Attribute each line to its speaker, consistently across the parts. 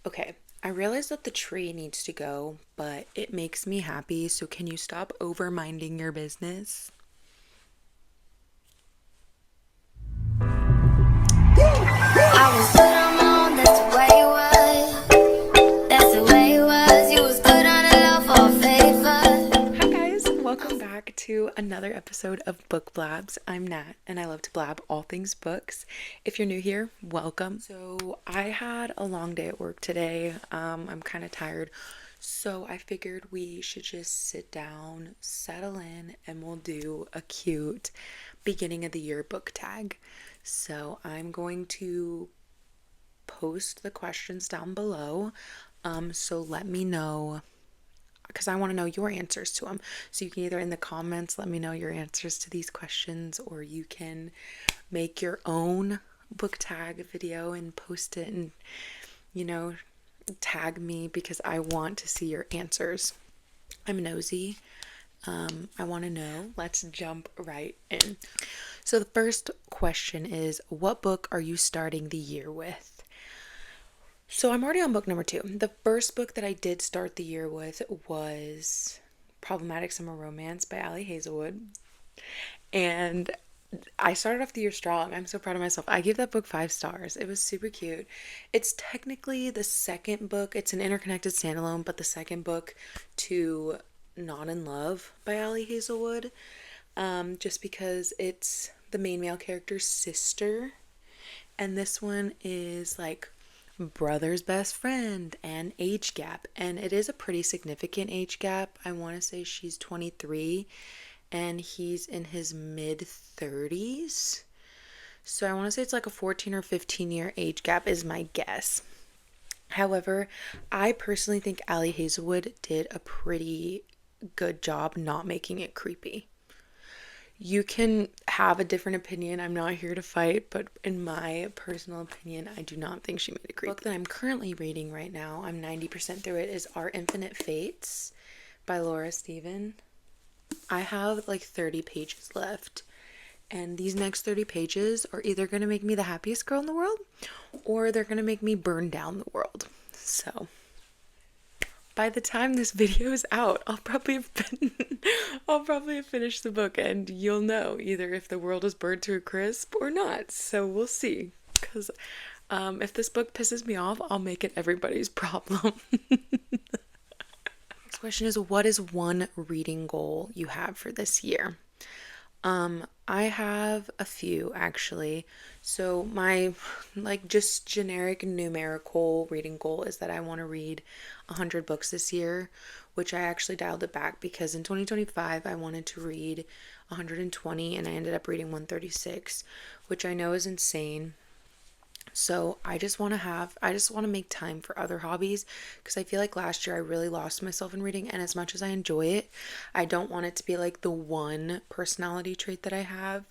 Speaker 1: Okay, I realize that the tree needs to go, but it makes me happy, so can you stop over minding your business?
Speaker 2: I was good on my own, that's the way it was. That's the way it was. You was good on the love for a favor.
Speaker 1: Hi guys, welcome back to another episode of Book Blabs. I'm Nat, and I love to blab all things books. If you're new here, welcome. So I had a long day at work today. I'm kind of tired, so I figured we should just sit down, settle in, and we'll do a cute beginning of the year book tag. So I'm going to post the questions down below. So let me know because I want to know your answers to them. So you can either in the comments let me know your answers to these questions, or you can make your own book tag video and post it and, you know, tag me because I want to see your answers. I'm nosy. I want to know. Let's jump right in. So the first question is, what book are you starting the year with? So I'm already on book number 2. The first book that I did start the year with was Problematic Summer Romance by Ali Hazelwood. And I started off the year strong. I'm so proud of myself. I gave that book 5 stars. It was super cute. It's technically the second book. It's an interconnected standalone, but the second book to Not in Love by Ali Hazelwood. Just because it's the main male character's sister. And this one is like brother's best friend and age gap. And it is a pretty significant age gap. I want to say she's 23 and he's in his mid 30s. So I want to say it's like a 14 or 15 year age gap is my guess. However, I personally think Ali Hazelwood did a pretty good job not making it creepy. You can have a different opinion. I'm not here to fight, but in my personal opinion, I do not think she made it creepy. The book that I'm currently reading right now, I'm 90% through it, is Our Infinite Fates by Laura Steven. I have like 30 pages left, and these next 30 pages are either going to make me the happiest girl in the world or they're going to make me burn down the world. So by the time this video is out, I'll probably have finished the book, and you'll know either if the world is burned to a crisp or not. So we'll see. Because if this book pisses me off, I'll make it everybody's problem. Next question is, what is one reading goal you have for this year? I have a few actually. So my just generic numerical reading goal is that I want to read 100 books this year, which I actually dialed it back because in 2025 I wanted to read 120 and I ended up reading 136, which I know is insane. So I just want to make time for other hobbies because I feel like last year I really lost myself in reading, and as much as I enjoy it, I don't want it to be like the one personality trait that I have.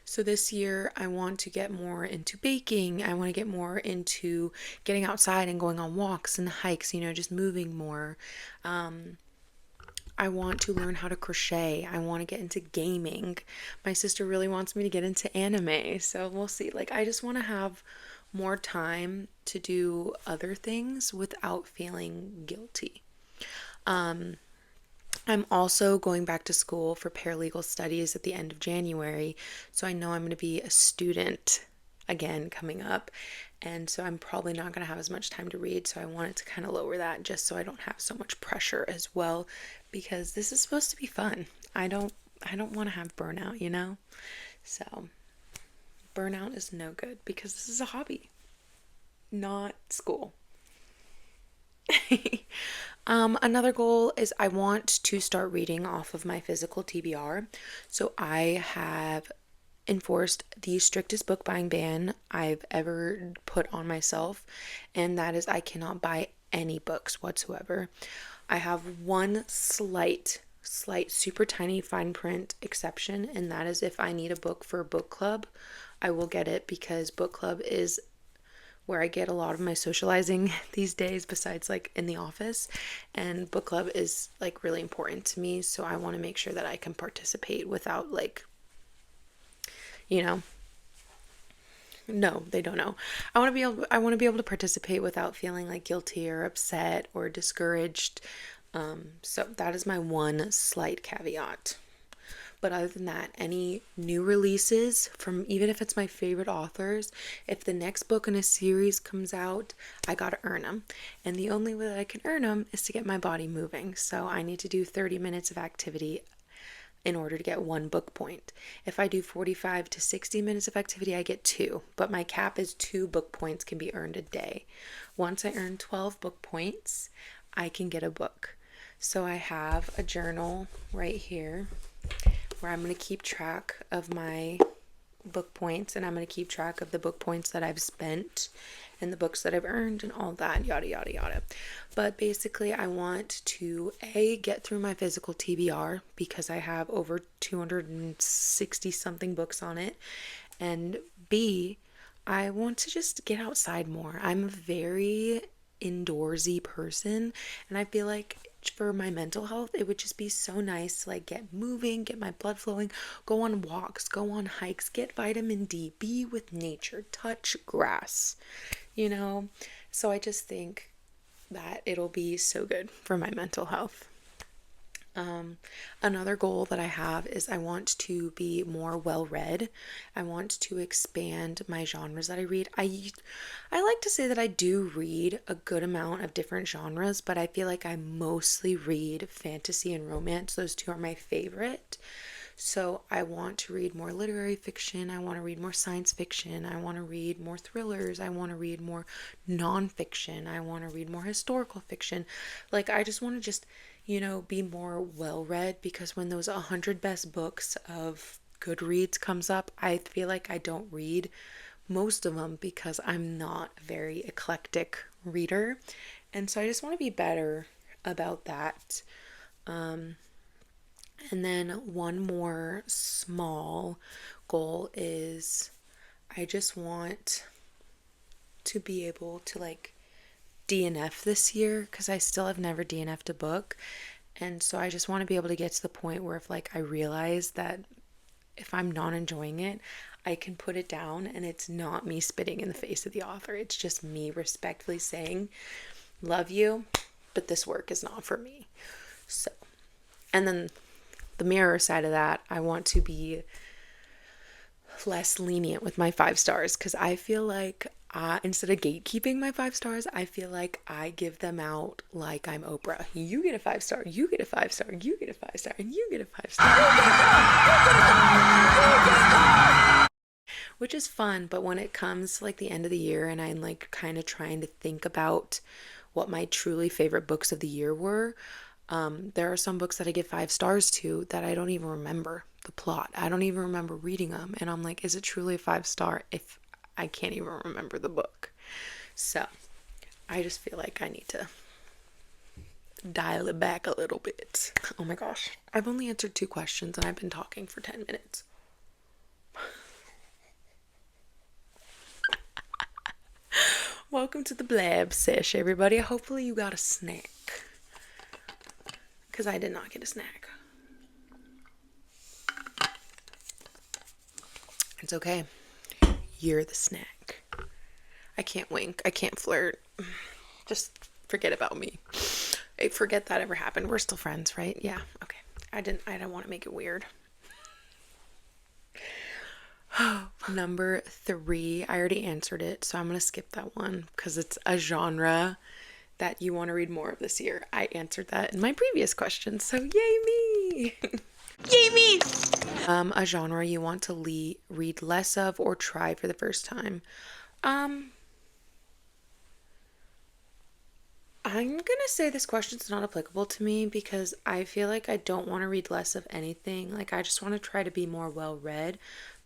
Speaker 1: So this year I want to get more into baking. I want to get more into getting outside and going on walks and hikes, just moving more. I want to learn how to crochet. I want to get into gaming. My sister really wants me to get into anime, so we'll see. Like, I just want to have more time to do other things without feeling guilty. I'm also going back to school for paralegal studies at the end of January, so I know I'm going to be a student again coming up, and so I'm probably not going to have as much time to read, so I wanted to kind of lower that just so I don't have so much pressure as well, because this is supposed to be fun. I don't want to have burnout. So burnout is no good because this is a hobby, not school. Another goal is I want to start reading off of my physical TBR. So I have enforced the strictest book buying ban I've ever put on myself, and that is I cannot buy any books whatsoever. I have one slight, super tiny fine print exception, and that is if I need a book for book club, I will get it because book club is where I get a lot of my socializing these days besides like in the office, and book club is like really important to me, so I want to make sure that I can participate without like you know No, they don't know. I want to be able to participate without feeling like guilty or upset or discouraged. So that is my one slight caveat. But other than that, any new releases from, even if it's my favorite authors, if the next book in a series comes out, I gotta earn them. And the only way that I can earn them is to get my body moving. So I need to do 30 minutes of activity in order to get 1 book point. If I do 45 to 60 minutes of activity, I get 2. But my cap is 2 book points can be earned a day. Once I earn 12 book points, I can get a book. So I have a journal right here where I'm going to keep track of my book points, and I'm going to keep track of the book points that I've spent and the books that I've earned and all that, yada yada yada. But basically I want to get through my physical TBR because I have over 260 something books on it, and B, I want to just get outside more. I'm a very indoorsy person, and I feel like for my mental health it would just be so nice to like get moving, get my blood flowing, go on walks, go on hikes, get vitamin D, be with nature, touch grass, you know. So I just think that it'll be so good for my mental health. Another goal that I have is I want to be more well read. I want to expand my genres that I read. I like to say that I do read a good amount of different genres, but I feel like I mostly read fantasy and romance. Those two are my favorite. So I want to read more literary fiction. I want to read more science fiction. I want to read more thrillers. I want to read more nonfiction. I want to read more historical fiction. Like, I just want to just, be more well read, because when those 100 best books of Goodreads comes up, I feel like I don't read most of them because I'm not a very eclectic reader. And so I just want to be better about that. And then one more small goal is I just want to be able to like DNF this year, because I still have never DNF'd a book. And so I just want to be able to get to the point where if like I realize that if I'm not enjoying it, I can put it down and it's not me spitting in the face of the author. It's just me respectfully saying, love you, but this work is not for me. So, and then the mirror side of that, I want to be less lenient with my 5 stars, because I feel like instead of gatekeeping my 5 stars, I feel like I give them out like I'm Oprah. You get a 5 star, you get a 5 star, you get a 5 star, and you get a 5 star. Which is fun, but when it comes to like the end of the year and I'm like kind of trying to think about what my truly favorite books of the year were, there are some books that I give 5 stars to that I don't even remember the plot. I don't even remember reading them. And I'm like, is it truly a 5 star if I can't even remember the book? So I just feel like I need to dial it back a little bit. Oh my gosh. I've only answered 2 questions and I've been talking for 10 minutes. Welcome to the blab sesh, everybody. Hopefully you got a snack, because I did not get a snack. It's okay. You're the snack. I can't wink. I can't flirt. Just forget about me. I forget that ever happened. We're still friends, right? Yeah. Okay. I don't want to make it weird. Number 3. I already answered it, so I'm going to skip that one because it's a genre that you want to read more of this year. I answered that in my previous question, so yay me! Yay me! A genre you want to read less of or try for the first time. I'm gonna say this question's not applicable to me because I feel like I don't want to read less of anything. Like, I just want to try to be more well read,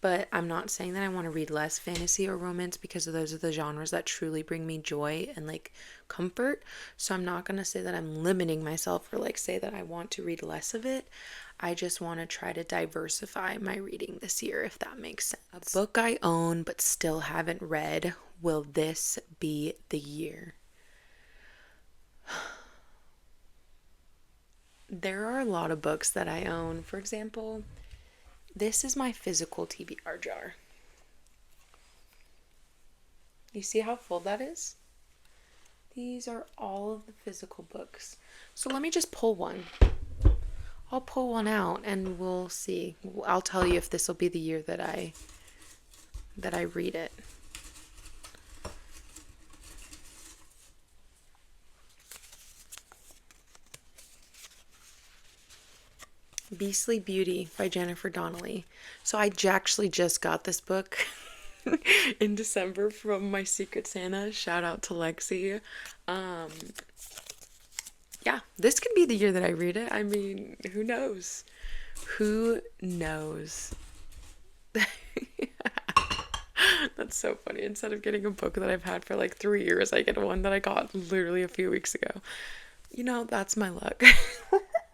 Speaker 1: but I'm not saying that I want to read less fantasy or romance, because those are the genres that truly bring me joy and like comfort. So I'm not gonna say that I'm limiting myself or like say that I want to read less of it. I just want to try to diversify my reading this year, if that makes sense. A book I own but still haven't read. Will this be the year? There are a lot of books that I own. For example, this is my physical TBR jar. You see how full that is? These are all of the physical books. So let me just pull one. I'll pull one out and we'll see. I'll tell you if this will be the year that I read it. Beastly Beauty by Jennifer Donnelly. So I actually just got this book in December from my Secret Santa. Shout out to Lexi. Yeah, this could be the year that I read it. I mean, who knows? Who knows? That's so funny. Instead of getting a book that I've had for like 3 years, I get one that I got literally a few weeks ago. You know, that's my luck.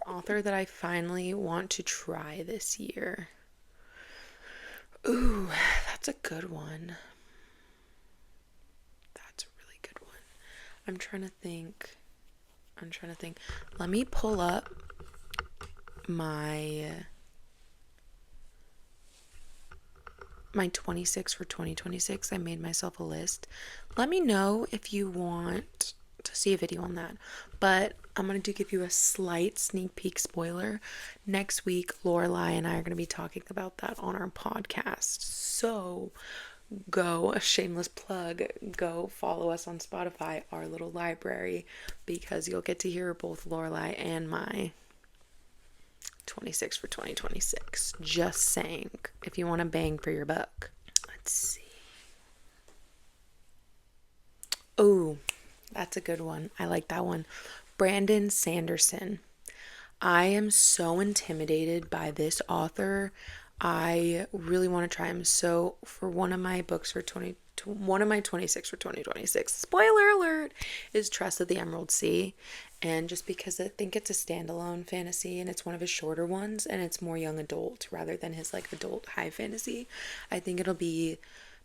Speaker 1: Author that I finally want to try this year. Ooh, that's a good one. That's a really good one. I'm trying to think. Let me pull up my 26 for 2026. I made myself a list. Let me know if you want to see a video on that. But I'm going to give you a slight sneak peek spoiler. Next week, Lorelai and I are going to be talking about that on our podcast. So go, a shameless plug, go follow us on Spotify, our little library, because you'll get to hear both Lorelai and my 26 for 2026. Just saying, if you want to bang for your buck. Let's see. Oh, that's a good one. I like that one. Brandon Sanderson. I am so intimidated by this author. I really want to try him. So for one of my books for 26 for 2026, spoiler alert, is Trust of the Emerald Sea. And just because I think it's a standalone fantasy and it's one of his shorter ones and it's more young adult rather than his like adult high fantasy, I think it'll be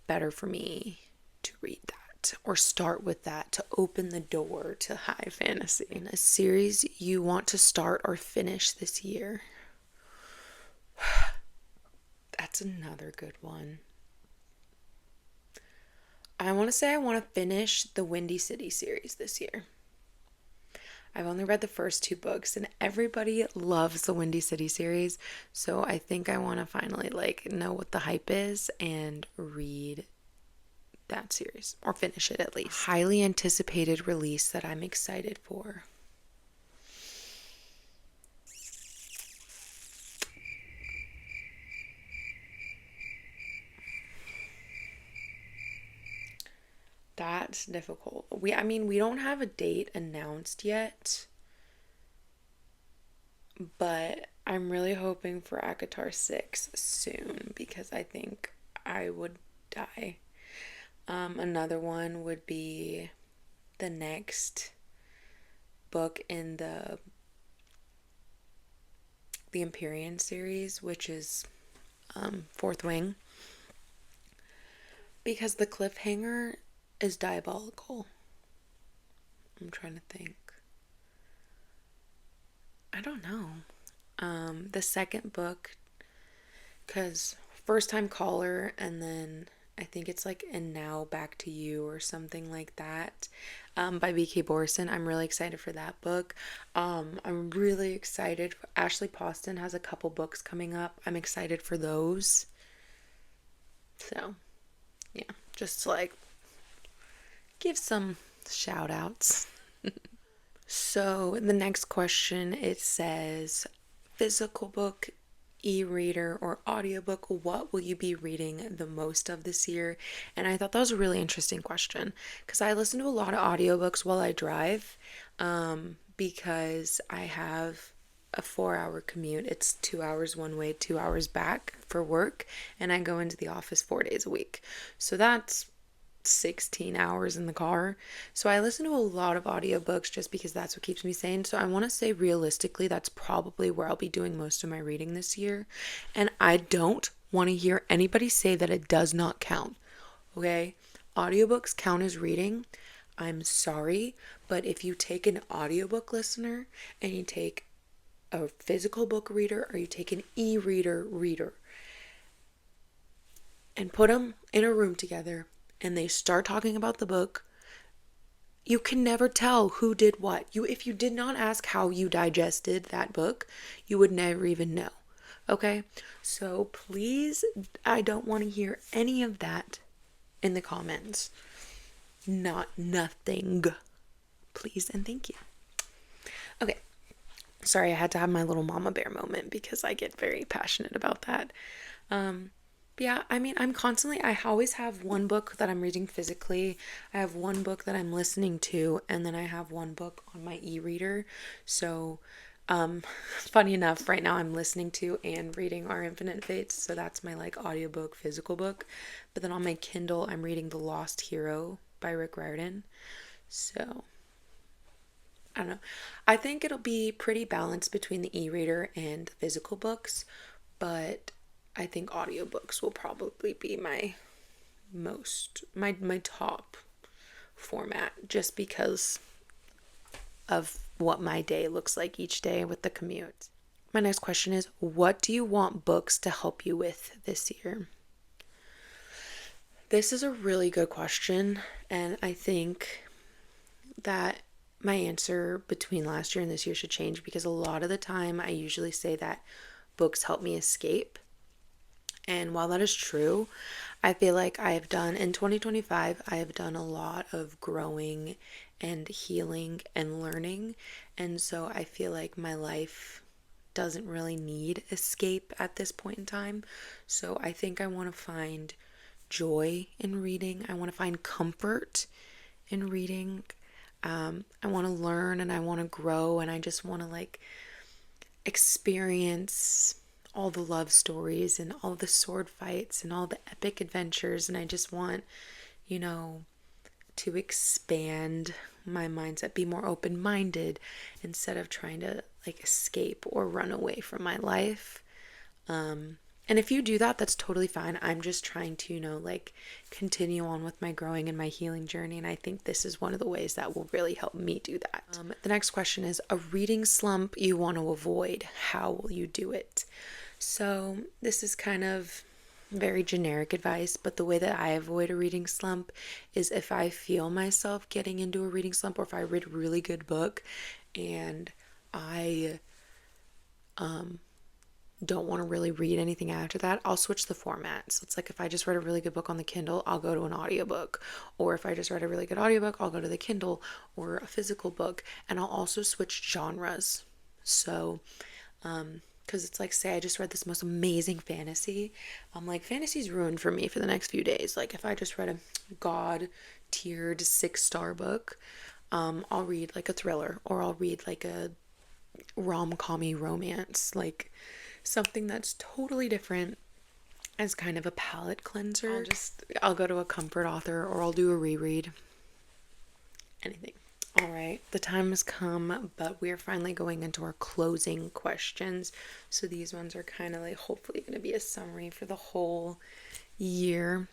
Speaker 1: better for me to read that or start with that to open the door to high fantasy. In a series you want to start or finish this year. That's another good one. I want to say I want to finish the Windy City series this year. I've only read the first 2 books and everybody loves the Windy City series. So I think I want to finally know what the hype is and read that series or finish it at least. Highly anticipated release that I'm excited for. That's difficult. We don't have a date announced yet, but I'm really hoping for ACOTAR 6 soon because I think I would die. Another one would be the next book in the Empyrean series, which is Fourth Wing, because the cliffhanger is diabolical. I'm trying to think. I don't know. The second book, because First Time Caller, and then I think it's And Now Back to You or something like that, by B.K. Borson. I'm really excited for that book. I'm really excited. Ashley Poston has a couple books coming up. I'm excited for those. So, yeah, just to give some shout outs. So the next question, it says, physical book, e-reader, or audiobook, what will you be reading the most of this year? And I thought that was a really interesting question because I listen to a lot of audiobooks while I drive, because I have a 4-hour commute. It's 2 hours one way, 2 hours back for work, and I go into the office 4 days a week. So that's 16 hours in the car. So I listen to a lot of audiobooks just because that's what keeps me sane. So I want to say realistically that's probably where I'll be doing most of my reading this year. And I don't want to hear anybody say that it does not count. Okay? Audiobooks count as reading. I'm sorry, but if you take an audiobook listener and you take a physical book reader or you take an e-reader reader and put them in a room together, and they start talking about the book, you can never tell who did what. If you did not ask how you digested that book, you would never even know. Okay? So please, I don't want to hear any of that in the comments. Nothing. Please and thank you. Okay. Sorry, I had to have my little mama bear moment because I get very passionate about that. Yeah, I mean, I always have one book that I'm reading physically. I have one book that I'm listening to, and then I have one book on my e-reader. So, funny enough, right now I'm listening to and reading Our Infinite Fates. So that's my like audiobook, physical book. But then on my Kindle, I'm reading The Lost Hero by Rick Riordan. So, I don't know. I think it'll be pretty balanced between the e-reader and the physical books, but I think audiobooks will probably be my top format just because of what my day looks like each day with the commute. My next question is, what do you want books to help you with this year? This is a really good question, and I think that my answer between last year and this year should change because a lot of the time I usually say that books help me escape. And while that is true, I feel like in 2025, I have done a lot of growing and healing and learning. And so I feel like my life doesn't really need escape at this point in time. So I think I want to find joy in reading. I want to find comfort in reading. I want to learn and I want to grow, and I just want to like experience all the love stories and all the sword fights and all the epic adventures. And I just want, to expand my mindset, be more open-minded instead of trying to like escape or run away from my life. And if you do that, that's totally fine. I'm just trying to, continue on with my growing and my healing journey. And I think this is one of the ways that will really help me do that. The next question is a reading slump you want to avoid. How will you do it? So this is kind of very generic advice, but the way that I avoid a reading slump is if I feel myself getting into a reading slump, or if I read a really good book and I don't want to really read anything after that, I'll switch the format. So it's like if I just read a really good book on the Kindle, I'll go to an audiobook. Or if I just read a really good audiobook, I'll go to the Kindle or a physical book. And I'll also switch genres. So, because it's like, say I just read this most amazing fantasy. I'm like, fantasy's ruined for me for the next few days. Like if I just read a God tiered 6-star book, I'll read like a thriller, or I'll read like a rom-com-y romance, like something that's totally different as kind of a palate cleanser. I'll go to a comfort author, or I'll do a reread. Anything. All right, the time has come, but we're finally going into our closing questions. So these ones are kind of like hopefully going to be a summary for the whole year.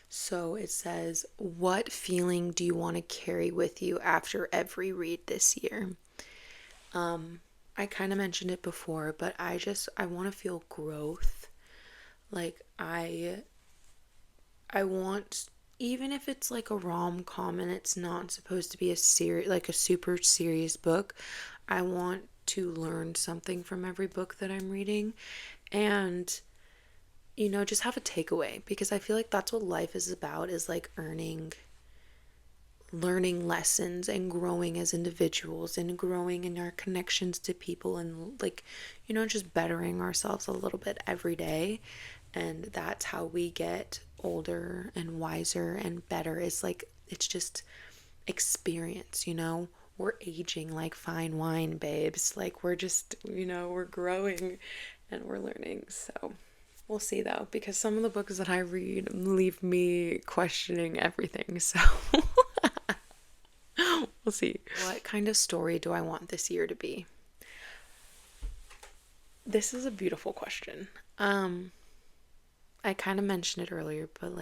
Speaker 1: So it says, what feeling do you want to carry with you after every read this year? I kind of mentioned it before, but I want to feel growth. Like I want, even if it's like a rom-com and it's not supposed to be a super serious book, I want to learn something from every book that I'm reading, and just have a takeaway, because I feel like that's what life is about, is like learning lessons and growing as individuals and growing in our connections to people, and just bettering ourselves a little bit every day. And that's how we get older and wiser and better. It's just experience, we're aging like fine wine, babes. Like we're just, we're growing and we're learning. So we'll see though, because some of the books that I read leave me questioning everything. So we'll see. What kind of story do I want this year to be? This is a beautiful question. I kind of mentioned it earlier, but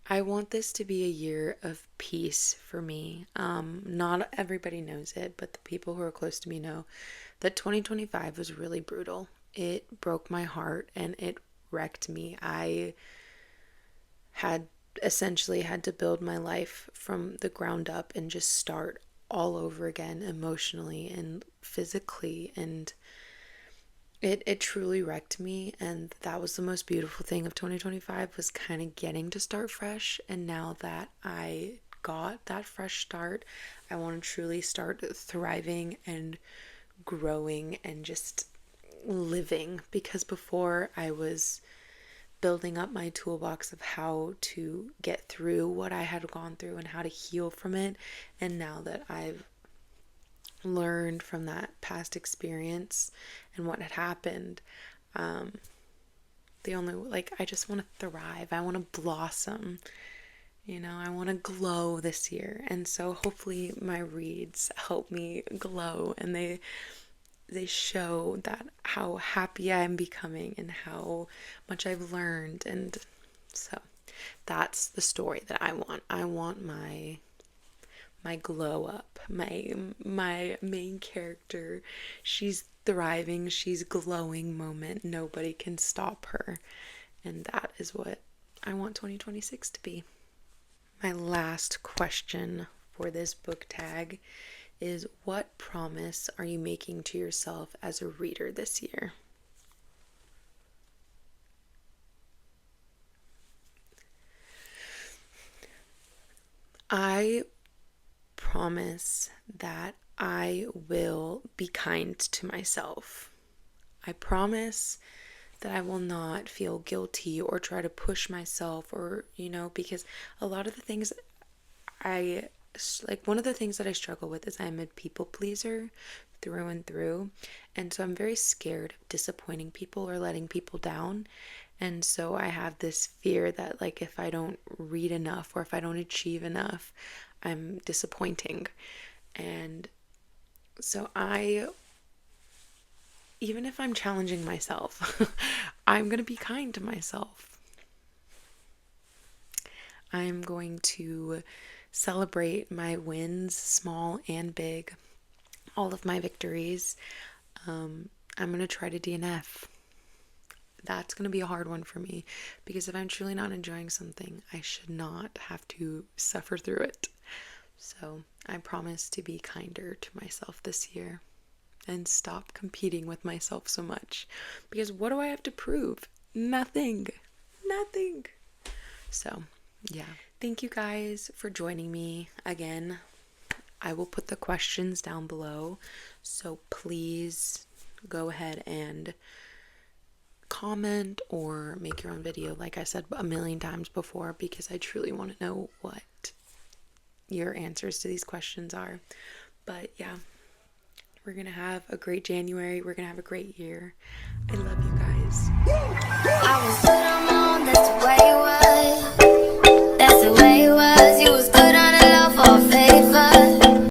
Speaker 1: I want this to be a year of peace for me. Not everybody knows it, but the people who are close to me know that 2025 was really brutal. It broke my heart and it wrecked me. I had essentially had to build my life from the ground up and just start all over again emotionally and physically, and it truly wrecked me. And that was the most beautiful thing of 2025, was kind of getting to start fresh. And now that I got that fresh start, I want to truly start thriving and growing and just living, because before I was building up my toolbox of how to get through what I had gone through and how to heal from it. And now that I've learned from that past experience and what had happened, the only, like, I just want to thrive. I want to blossom. I want to glow this year. And so hopefully my reads help me glow, and they show that how happy I am becoming and how much I've learned. And so that's the story that I want. I want my glow up, my main character. She's thriving, she's glowing moment. Nobody can stop her. And that is what I want 2026 to be. My last question for this book tag is, what promise are you making to yourself as a reader this year? I promise that I will be kind to myself. I promise that I will not feel guilty or try to push myself, or, because a lot of the things one of the things that I struggle with is I'm a people pleaser through and through. And so I'm very scared of disappointing people or letting people down. And so I have this fear that, like, if I don't read enough or if I don't achieve enough, I'm disappointing. And so even if I'm challenging myself, I'm going to be kind to myself. I'm going to celebrate my wins, small and big, all of my victories. I'm going to try to DNF. That's going to be a hard one for me, because if I'm truly not enjoying something, I should not have to suffer through it. So I promise to be kinder to myself this year and stop competing with myself so much, because what do I have to prove? Nothing. So yeah, thank you guys for joining me again. I will put the questions down below, so please go ahead and comment or make your own video, like I said a million times before, because I truly want to know what your answers to these questions are. But yeah, we're gonna have a great January. We're gonna have a great year. I love you guys.